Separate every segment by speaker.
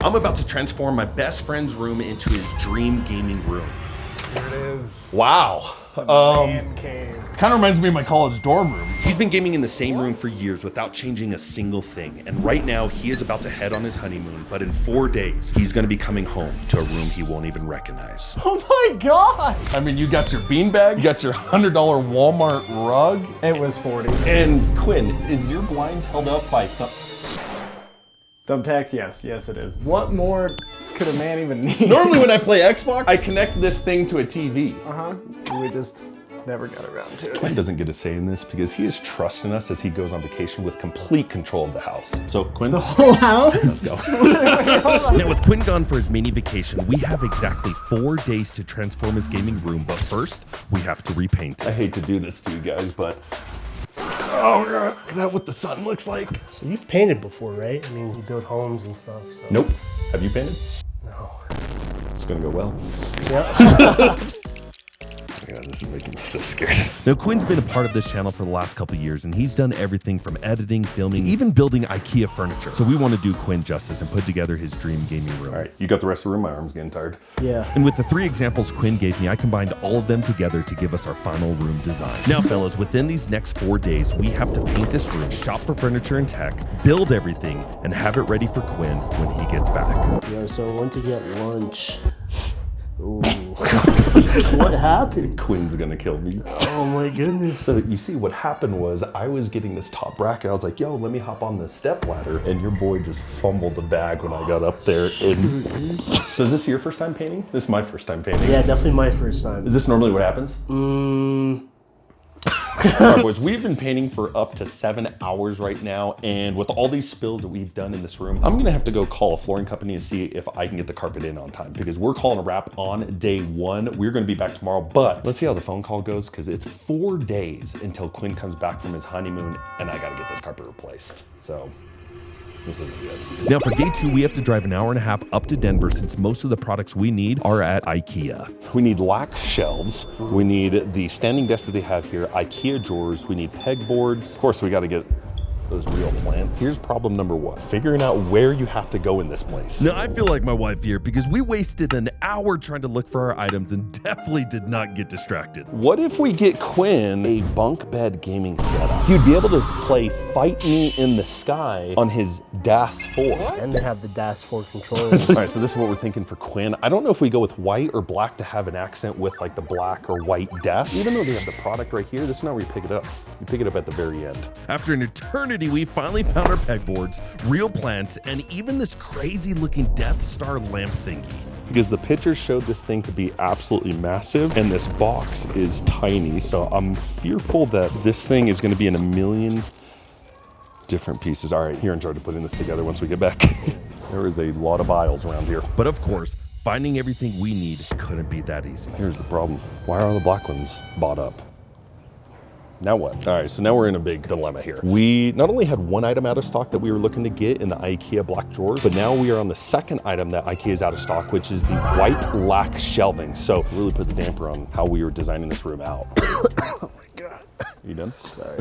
Speaker 1: I'm about to transform my best friend's room into his dream gaming room.
Speaker 2: Here it is.
Speaker 1: Wow.
Speaker 2: Man cave.
Speaker 3: Kind of reminds me of my college dorm room.
Speaker 1: He's been gaming in the same room for years without changing a single thing. And right now he is about to head on his honeymoon, but in 4 days, he's gonna be coming home to a room he won't even recognize.
Speaker 3: Oh my God. I mean, you got your beanbag, you got your $100 Walmart rug.
Speaker 2: It was 40.
Speaker 3: And Quinn, is your blinds held up by
Speaker 2: Thumbtacks, yes it is. What more could a man even need?
Speaker 3: Normally when I play Xbox, I connect this thing to a TV.
Speaker 2: We just never got around to it.
Speaker 1: Quinn doesn't get a say in this because he is trusting us as he goes on vacation with complete control of the house. So Quinn,
Speaker 2: The whole house?
Speaker 1: let's go. Now with Quinn gone for his mini vacation, we have exactly 4 days to transform his gaming room, but first, we have to repaint
Speaker 3: I
Speaker 1: it.
Speaker 3: hate to do this to you guys, but oh God, is that what the sun looks like?
Speaker 4: So you've painted before, right? I mean, you build homes and stuff, so.
Speaker 1: Nope. Have you painted?
Speaker 4: No.
Speaker 1: It's gonna go well.
Speaker 4: Yeah.
Speaker 1: Oh God, this is making me so scared. Now, Quinn's been a part of this channel for the last couple of years, and he's done everything from editing, filming, to even building IKEA furniture. So we want to do Quinn justice and put together his dream gaming room.
Speaker 3: All right, you got the rest of the room. My arm's getting tired.
Speaker 4: Yeah.
Speaker 1: And with the 3 examples Quinn gave me, I combined all of them together to give us our final room design. Now, fellas, within these next 4 days, we have to paint this room, shop for furniture and tech, build everything, and have it ready for Quinn when he gets back.
Speaker 4: Yo, so I went to get lunch. Ooh. What happened?
Speaker 3: Quinn's gonna kill me.
Speaker 4: Oh my goodness.
Speaker 3: So you see, what happened was I was getting this top bracket. I was like, yo, let me hop on this step ladder. And your boy just fumbled the bag when I got up there. And so is this your first time painting? This is my first time painting.
Speaker 4: Yeah, definitely my first time.
Speaker 3: Is this normally what happens? All right, boys, we've been painting for up to 7 hours right now. And with all these spills that we've done in this room, I'm gonna have to go call a flooring company and see if I can get the carpet in on time because we're calling a wrap on day 1. We're gonna be back tomorrow, but let's see how the phone call goes because it's 4 days until Quinn comes back from his honeymoon and I gotta get this carpet replaced. So this isn't good.
Speaker 1: Now for day 2, we have to drive an hour and a half up to Denver since most of the products we need are at IKEA.
Speaker 3: We need lac shelves. We need the standing desk that they have here, IKEA drawers. We need pegboards. Of course, we got to get those real plants. Here's problem number 1, figuring out where you have to go in this place.
Speaker 1: Now I feel like my wife here because we wasted an hour trying to look for our items and definitely did not get distracted.
Speaker 3: What if we get Quinn a bunk bed gaming setup? He'd be able to play Fight Me in the Sky on his DAS 4.
Speaker 4: And they have the DAS 4 controls.
Speaker 3: All right, so this is what we're thinking for Quinn. I don't know if we go with white or black to have an accent with like the black or white desk. Even though they have the product right here, this is not where you pick it up. You pick it up at the very end.
Speaker 1: After an eternity, we finally found our pegboards, real plants, and even this crazy looking Death Star lamp thingy.
Speaker 3: Because the pictures showed this thing to be absolutely massive and this box is tiny. So I'm fearful that this thing is gonna be in a million different pieces. All right, you're in charge of putting this together once we get back. There is a lot of aisles around here.
Speaker 1: But of course, finding everything we need couldn't be that easy.
Speaker 3: Here's the problem. Why are all the black ones bought up? Now what? All right, so now we're in a big dilemma here. We not only had 1 item out of stock that we were looking to get in the IKEA black drawers, but now we are on the 2nd item that IKEA is out of stock, which is the white lac shelving. So it really puts a damper on how we were designing this room out.
Speaker 4: Oh my God.
Speaker 3: You done?
Speaker 4: Sorry.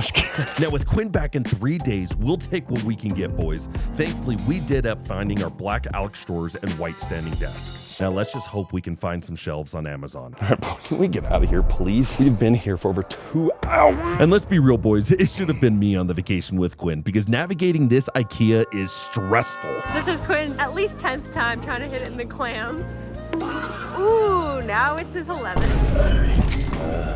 Speaker 1: Now with Quinn back in 3 days, we'll take what we can get, boys. Thankfully, we did up finding our black Alex drawers and white standing desk. Now let's just hope we can find some shelves on Amazon.
Speaker 3: All right, can we get out of here, please? We've been here for over 2 hours.
Speaker 1: And let's be real, boys, it should have been me on the vacation with Quinn because navigating this IKEA is stressful.
Speaker 5: This is Quinn's at least 10th time trying to hit it in the clams. Ooh, now it's his 11th.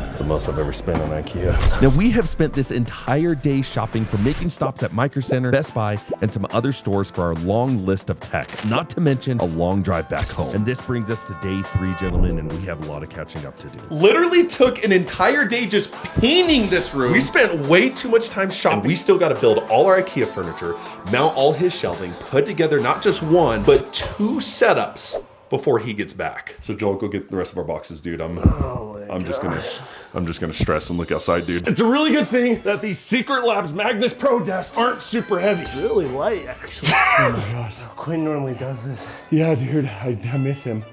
Speaker 3: It's the most I've ever spent on IKEA.
Speaker 1: Now we have spent this entire day shopping from making stops at Micro Center, Best Buy, and some other stores for our long list of tech, not to mention a long drive back home. And this brings us to day 3, gentlemen, and we have a lot of catching up to do.
Speaker 3: Literally took an entire day just painting this room. We spent way too much time shopping. And we still got to build all our IKEA furniture, mount all his shelving, put together not just 1, but 2 setups before he gets back. So Joel, go get the rest of our boxes, dude. I'm just gonna stress and look outside, dude. It's a really good thing that these Secret Labs Magnus Pro desks aren't super heavy.
Speaker 4: It's really light, actually.
Speaker 3: Oh my gosh.
Speaker 4: Quinn normally does this.
Speaker 3: Yeah, dude, I miss him.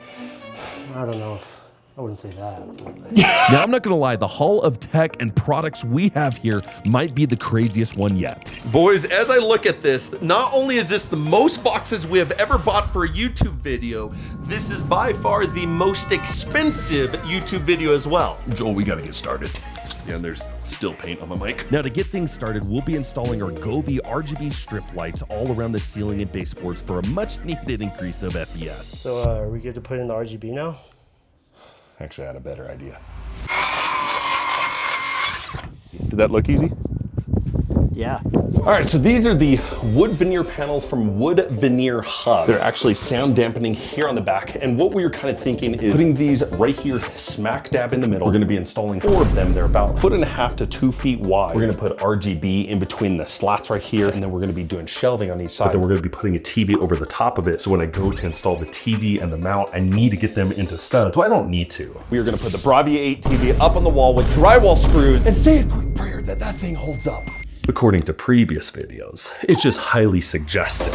Speaker 4: I don't know if I wouldn't say that.
Speaker 1: Now, I'm not gonna lie, the haul of tech and products we have here might be the craziest one yet.
Speaker 3: Boys, as I look at this, not only is this the most boxes we have ever bought for a YouTube video, this is by far the most expensive YouTube video as well.
Speaker 1: Joel, we gotta get started.
Speaker 3: Yeah, and there's still paint on my mic.
Speaker 1: Now, to get things started, we'll be installing our Govee RGB strip lights all around the ceiling and baseboards for a much needed increase of FPS.
Speaker 4: So are we good to put in the RGB now?
Speaker 3: Actually, I had a better idea. Did that look easy?
Speaker 4: Yeah.
Speaker 3: All right, so these are the wood veneer panels from Wood Veneer Hub. They're actually sound dampening here on the back. And what we were kind of thinking is putting these right here, smack dab in the middle. We're gonna be installing 4 of them. They're about 1.5 to 2 feet wide. We're gonna put RGB in between the slats right here. And then we're gonna be doing shelving on each side. But then we're gonna be putting a TV over the top of it. So when I go to install the TV and the mount, I need to get them into studs. So I don't need to. We are gonna put the Bravia 8 TV up on the wall with drywall screws and say a quick prayer that that thing holds up. According to previous videos, it's just highly suggestive.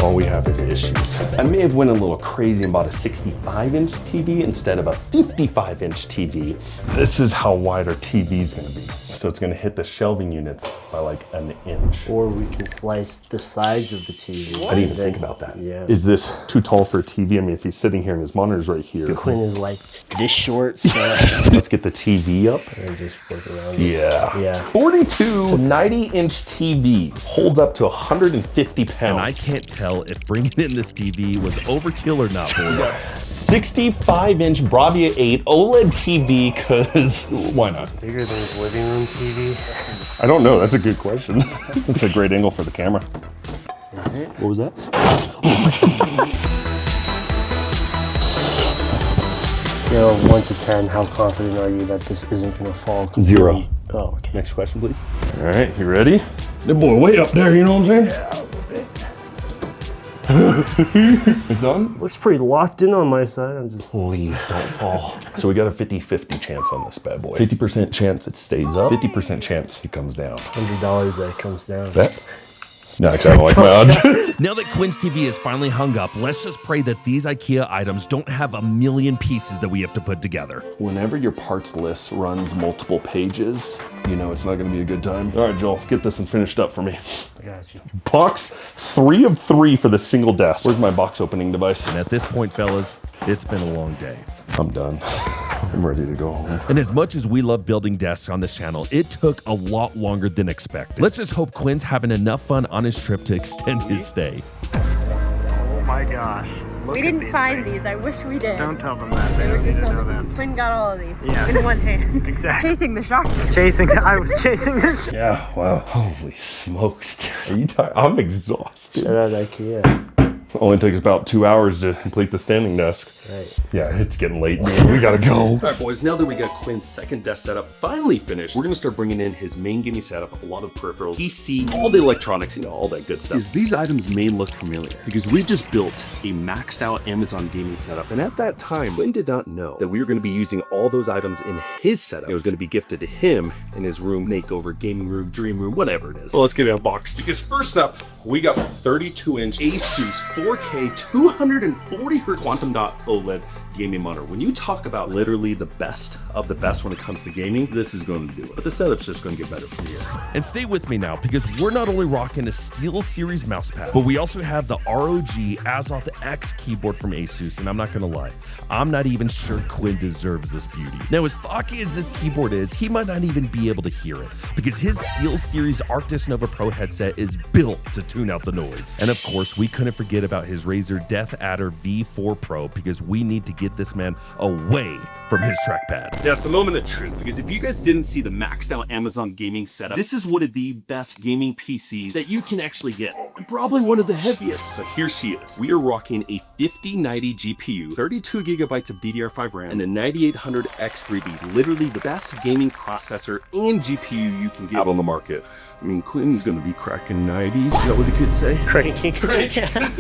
Speaker 3: All we have is issues. I may have went a little crazy and bought a 65-inch TV instead of a 55-inch TV. This is how wide our TV is gonna be. So it's gonna hit the shelving units by like 1 inch.
Speaker 4: Or we can slice the sides of the TV.
Speaker 3: I didn't even think about that.
Speaker 4: Yeah.
Speaker 3: Is this too tall for a TV? I mean, if he's sitting here and his monitor's right here.
Speaker 4: Quinn is like this short, so
Speaker 3: Let's get the TV up.
Speaker 4: and just work around it.
Speaker 3: Yeah.
Speaker 4: Yeah.
Speaker 3: 42 to 90-inch TVs holds up to 150 pounds.
Speaker 1: And I can't tell if bringing in this TV was overkill or not, boys.
Speaker 3: 65-inch Bravia 8 OLED TV, cause why not?
Speaker 4: Bigger than his living room TV.
Speaker 3: I don't know, that's a good question. That's a great angle for the camera.
Speaker 4: Is it?
Speaker 3: What was that?
Speaker 4: Scale of 1 to 10, how confident are you that this isn't gonna fall?
Speaker 3: 0.
Speaker 4: Oh, okay.
Speaker 3: Next question, please. All right, you ready? The boy way up there, you know what I'm saying?
Speaker 4: Yeah, a little bit.
Speaker 3: It's on?
Speaker 4: Looks pretty locked in on my side. I'm just.
Speaker 3: Please don't fall. So we got a 50-50 chance on this bad boy. 50% chance it stays up, 50% chance it comes down.
Speaker 4: $100 that it comes down.
Speaker 3: Bet? No, actually, I don't like my odds.
Speaker 1: Now that Quin's TV is finally hung up, let's just pray that these IKEA items don't have a million pieces that we have to put together.
Speaker 3: Whenever your parts list runs multiple pages, you know it's not gonna be a good time. All right, Joel, get this one finished up for me.
Speaker 4: I got you.
Speaker 3: Box 3 of 3 for the single desk. Where's my box opening device?
Speaker 1: And at this point, fellas, it's been a long day.
Speaker 3: I'm done. I'm ready to go home.
Speaker 1: And as much as we love building desks on this channel, it took a lot longer than expected. Let's just hope Quin's having enough fun on his trip to extend his stay.
Speaker 2: Oh my gosh. Look
Speaker 5: We
Speaker 2: at
Speaker 5: didn't
Speaker 2: these
Speaker 5: find
Speaker 2: things.
Speaker 5: these. I wish we did.
Speaker 2: Don't tell them that.
Speaker 5: They
Speaker 2: They
Speaker 5: were
Speaker 2: don't need
Speaker 5: just
Speaker 2: to know
Speaker 5: on
Speaker 2: that.
Speaker 5: Quinn got all of these
Speaker 2: Yeah.
Speaker 5: in one hand.
Speaker 2: Exactly.
Speaker 5: Chasing the shark.
Speaker 2: I was chasing this.
Speaker 3: Yeah, wow. Holy smokes. Are you tired? I'm exhausted.
Speaker 4: Shout out IKEA.
Speaker 3: Only takes about 2 hours to complete the standing desk.
Speaker 4: Right.
Speaker 3: Yeah, it's getting late, man. We gotta go.
Speaker 6: All right, boys, now that we got Quin's second desk setup finally finished, we're gonna start bringing in his main gaming setup, a lot of peripherals, PC, all the electronics, you know, all that good stuff. Is these items may look familiar because we just built a maxed out Amazon gaming setup. And at that time, Quin did not know that we were gonna be using all those items in his setup. It was gonna be gifted to him in his room, makeover, gaming room, dream room, whatever it is. Well, let's get it unboxed. Because first up, we got 32-inch Asus 4K 240Hz Quantum Dot OLED gaming monitor. When you talk about literally the best of the best when it comes to gaming, this is going to do it. But the setup's just going to get better from here.
Speaker 1: And stay with me now, because we're not only rocking a SteelSeries mousepad, but we also have the ROG Azoth X keyboard from Asus, and I'm not gonna lie, I'm not even sure Quin deserves this beauty. Now, as thocky as this keyboard is, he might not even be able to hear it, because his SteelSeries Arctis Nova Pro headset is built to tune out the noise. And of course, we couldn't forget about his Razer Death Adder V4 Pro, because we need to get this man away from his trackpads.
Speaker 6: Yeah, it's the moment of truth, because if you guys didn't see the maxed out Amazon gaming setup, this is one of the best gaming PCs that you can actually get, and probably one of the heaviest. So here she is. We are rocking a 5090 GPU, 32 gigabytes of DDR5 RAM, and a 9800 X3D, literally the best gaming processor and GPU you can get out on the market. I mean, Quin's gonna be cracking 90s, is that what the kids say?
Speaker 4: Cranking.
Speaker 6: All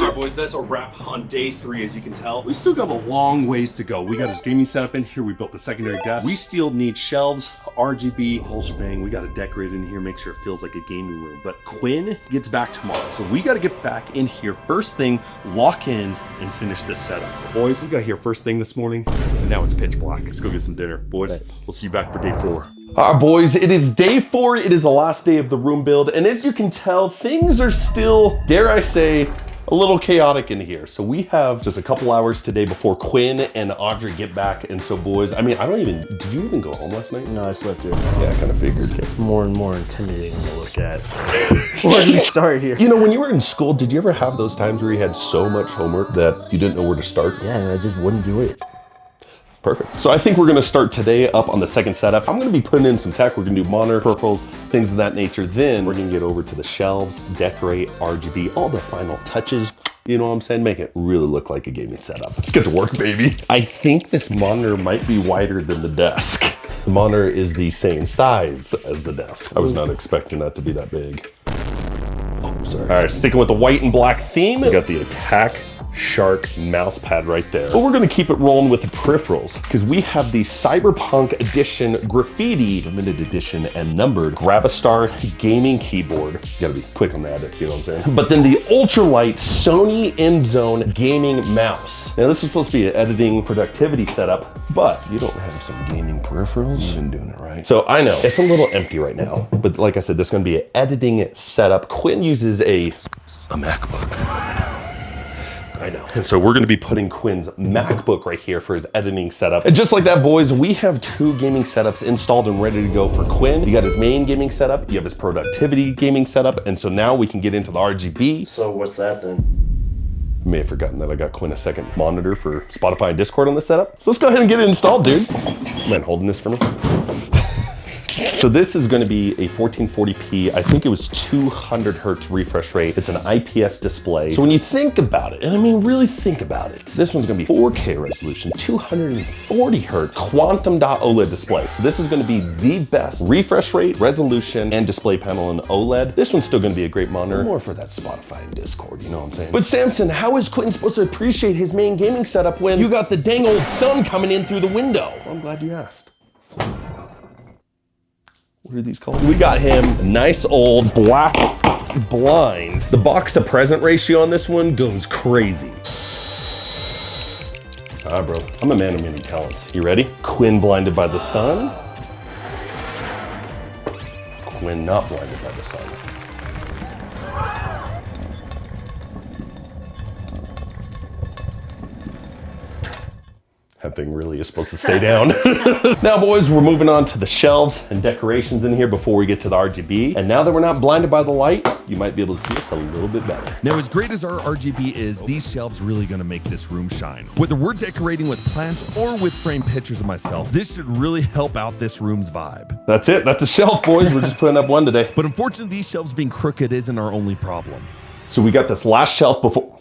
Speaker 6: right, boys, that's a wrap on day 3, as you can tell. We still got a long ways to go. We got his gaming setup in here. We built the secondary desk. We still need shelves, RGB, the whole shebang. We got to decorate in here, make sure it feels like a gaming room. But Quin gets back tomorrow. So we got to get back in here first thing, lock in, and finish this setup. Boys, we got here first thing this morning, and now it's pitch black. Let's go get some dinner. Boys, we'll see you back for day 4.
Speaker 3: All right, boys, it is day 4. It is the last day of the room build. And as you can tell, things are still, dare I say, a little chaotic in here. So we have just a couple hours today before Quinn and Audrey get back. And so boys, I mean, did you even go home last night?
Speaker 4: No, I slept here.
Speaker 3: Yeah, I kind of figured.
Speaker 4: It gets more and more intimidating to look at. Where do we start here?
Speaker 3: You know, when you were in school, did you ever have those times where you had so much homework that you didn't know where to start?
Speaker 4: Yeah, and I just wouldn't do it.
Speaker 3: Perfect. So I think we're gonna start today up on the second setup. I'm gonna be putting in some tech. We're gonna do monitor, peripherals, things of that nature. Then we're gonna get over to the shelves, decorate, RGB, all the final touches. You know what I'm saying? Make it really look like a gaming setup. Let's get to work, baby. I think this monitor might be wider than the desk. The monitor is the same size as the desk. I was not expecting that to be that big. Oh, sorry. All right, sticking with the white and black theme. We got the Attack Shark mouse pad right there. But we're gonna keep it rolling with the peripherals because we have the Cyberpunk Edition Graffiti, limited edition and numbered Gravistar gaming keyboard. You gotta be quick on the edits, you know what I'm saying? But then the ultralight Sony InZone gaming mouse. Now this is supposed to be an editing productivity setup, but you don't have some gaming peripherals. You've been doing it right. So I know it's a little empty right now, but like I said, this is gonna be an editing setup. Quinn uses a MacBook. I know. And so we're gonna be putting Quinn's MacBook right here for his editing setup. And just like that, boys, we have 2 gaming setups installed and ready to go for Quinn. You got his main gaming setup, you have his productivity gaming setup, and so now we can get into the RGB.
Speaker 4: So what's that then?
Speaker 3: You may have forgotten that I got Quinn a second monitor for Spotify and Discord on this setup. So let's go ahead and get it installed, dude. Man, holding this for me. So this is gonna be a 1440p, I think it was 200 hertz refresh rate. It's an IPS display. So when you think about it, and I mean really think about it, this one's gonna be 4K resolution, 240 hertz, quantum dot OLED display. So this is gonna be the best refresh rate, resolution, and display panel in OLED. This one's still gonna be a great monitor, more for that Spotify and Discord, you know what I'm saying? But Samson, how is Quinn supposed to appreciate his main gaming setup when you got the dang old sun coming in through the window? Well, I'm glad you asked. What are these called? We got him a nice old black blind. The box to present ratio on this one goes crazy. Ah, bro, I'm a man of many talents. You ready? Quinn blinded by the sun. Quinn not blinded by the sun. That thing really is supposed to stay down. Now, boys, we're moving on to the shelves and decorations in here before we get to the RGB. And now that we're not blinded by the light, you might be able to see us a little bit better.
Speaker 1: Now, as great as our RGB is, these shelves really gonna make this room shine. Whether we're decorating with plants or with framed pictures of myself, this should really help out this room's vibe.
Speaker 3: That's it, that's a shelf, boys. We're just putting up one today.
Speaker 1: But unfortunately, these shelves being crooked isn't our only problem.
Speaker 3: So we got this last shelf before.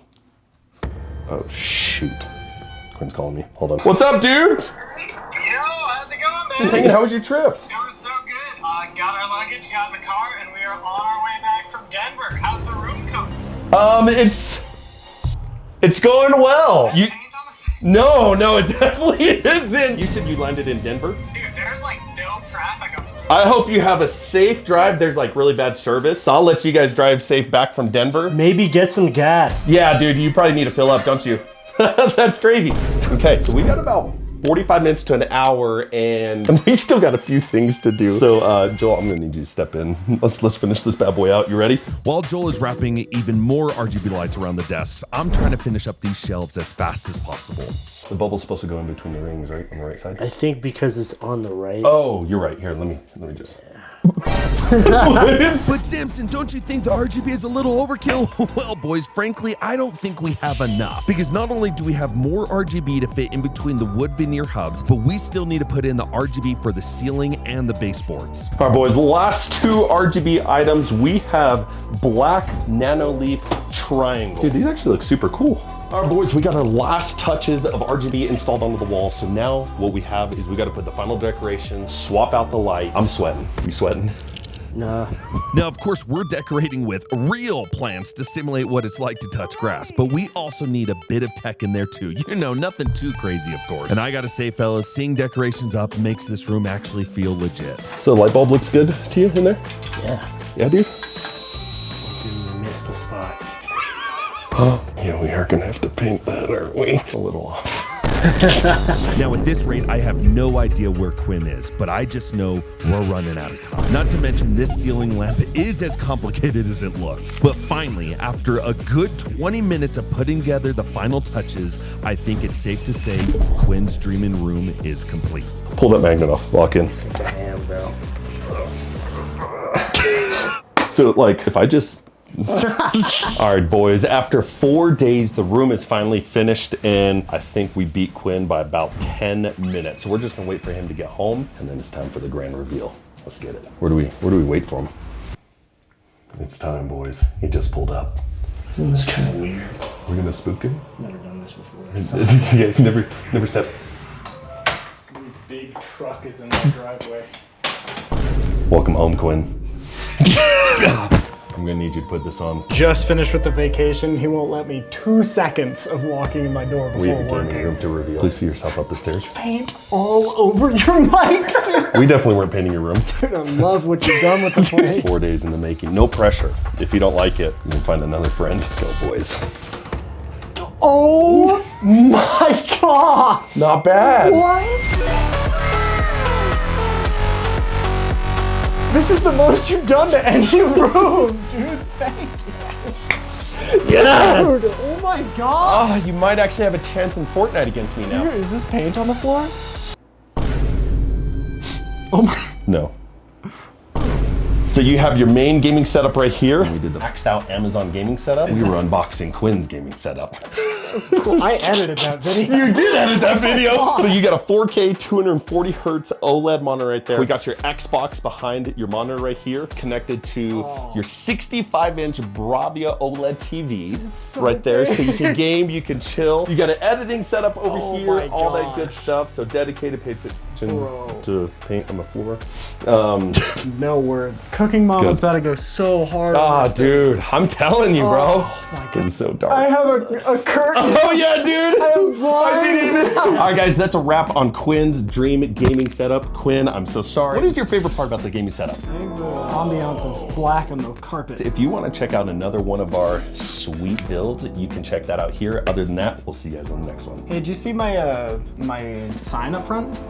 Speaker 3: Oh, shoot. Quinn's calling me. Hold on. What's up, dude?
Speaker 7: Yo, how's it going, man?
Speaker 3: Just hanging. How was your trip?
Speaker 7: It was so good. Got our luggage, got in the car, and we are on our way back from Denver. How's the room coming?
Speaker 3: It's going well.
Speaker 7: Paint on the
Speaker 3: No, it definitely isn't. You said you landed in Denver?
Speaker 7: Dude, there's like no traffic up there.
Speaker 3: I hope you have a safe drive. There's like really bad service. So I'll let you guys drive safe back from Denver.
Speaker 4: Maybe get some gas.
Speaker 3: Yeah, dude, you probably need to fill up, don't you? That's crazy. Okay, so we got about 45 minutes to an hour and we still got a few things to do. So Joel, I'm gonna need you to step in. Let's finish this bad boy out. You ready?
Speaker 1: While Joel is wrapping even more RGB lights around the desks, I'm trying to finish up these shelves as fast as possible.
Speaker 3: The bubble's supposed to go in between the rings, right? On the right side?
Speaker 4: I think because it's on the right.
Speaker 3: Oh, you're right. Here, let me just.
Speaker 1: But Samson, don't you think the RGB is a little overkill? Well, boys, frankly, I don't think we have enough. Because not only do we have more RGB to fit in between the wood veneer hubs, but we still need to put in the RGB for the ceiling and the baseboards.
Speaker 3: All right, boys, the last 2 RGB items, we have black nanoleaf triangle. Dude, these actually look super cool. All right, boys, we got our last touches of RGB installed onto the wall. So now what we have is we got to put the final decorations, swap out the light. I'm sweating. You sweating?
Speaker 4: Nah.
Speaker 1: Now, of course, we're decorating with real plants to simulate what it's like to touch grass, but we also need a bit of tech in there too. You know, nothing too crazy, of course. And I gotta say, fellas, seeing decorations up makes this room actually feel legit.
Speaker 3: So the light bulb looks good to you in there?
Speaker 4: Yeah.
Speaker 3: Yeah, dude?
Speaker 4: We're
Speaker 2: missed the spot.
Speaker 3: Yeah, we are gonna have to paint that, aren't we? A little off.
Speaker 1: Now at this rate, I have no idea where Quin is, but I just know we're running out of time. Not to mention this ceiling lamp is as complicated as it looks. But finally, after a good 20 minutes of putting together the final touches, I think it's safe to say Quin's dreaming room is complete.
Speaker 3: Pull that magnet off, lock in.
Speaker 4: Such a ham, bro.
Speaker 3: So like, if I just... All right, boys, after 4 days, the room is finally finished, and I think we beat Quin by about 10 minutes. So we're just gonna wait for him to get home, and then it's time for the grand reveal. Let's get it. Where do we wait for him? It's time, boys. He just pulled up.
Speaker 4: Isn't this kind of weird?
Speaker 3: We're gonna spook him?
Speaker 4: Never done this before.
Speaker 3: Yeah, he never said.
Speaker 2: Somebody's big truck is in that driveway.
Speaker 3: Welcome home, Quin. I'm gonna need you to put this on.
Speaker 2: Just finished with the vacation. He won't let me 2 seconds of walking in my door
Speaker 3: We
Speaker 2: before
Speaker 3: have a gaming
Speaker 2: working.
Speaker 3: room to reveal. Please see yourself up the stairs.
Speaker 2: Paint all over your mic.
Speaker 3: We definitely weren't painting your room.
Speaker 2: Dude, I love what you've done with the place.
Speaker 3: 4 days in the making. No pressure. If you don't like it, you can find another friend. Let's go, boys.
Speaker 2: Oh my god!
Speaker 3: Not bad.
Speaker 2: What? This is the most you've done to any room, dude. Thank you.
Speaker 3: Yes!
Speaker 2: Dude, oh my god.
Speaker 3: Oh, you might actually have a chance in Fortnite against me now.
Speaker 2: Dude, is this paint on the floor? Oh my.
Speaker 3: No. So you have your main gaming setup right here. We did the maxed out Amazon gaming setup. We were unboxing Quin's gaming setup.
Speaker 2: Cool. I edited that video.
Speaker 3: You did edit that video. So you got a 4K 240 hertz OLED monitor right there. We got your Xbox behind your monitor right here, connected to your 65-inch Bravia OLED TV
Speaker 2: so
Speaker 3: right there.
Speaker 2: big.
Speaker 3: So you can game, you can chill. You got an editing setup over
Speaker 2: Oh
Speaker 3: here,
Speaker 2: my
Speaker 3: all that good
Speaker 2: gosh.
Speaker 3: stuff. So dedicated pay attention
Speaker 2: Bro.
Speaker 3: to paint on the floor.
Speaker 2: No words. Cooking Mama's
Speaker 3: Good.
Speaker 2: about to go so hard.
Speaker 3: Ah,
Speaker 2: on this thing.
Speaker 3: dude, I'm telling you, bro.
Speaker 2: Oh my god.
Speaker 3: This is so dark.
Speaker 2: I have a curtain.
Speaker 3: Oh yeah, dude!
Speaker 2: I am blind.
Speaker 3: All right, guys, that's a wrap on Quin's dream gaming setup. Quin, I'm so sorry. What is your favorite part about the gaming setup?
Speaker 2: I think the ambiance of black on the carpet.
Speaker 3: If you want to check out another one of our sweet builds, you can check that out here. Other than that, we'll see you guys on the next one.
Speaker 2: Hey, did you see my my sign up front?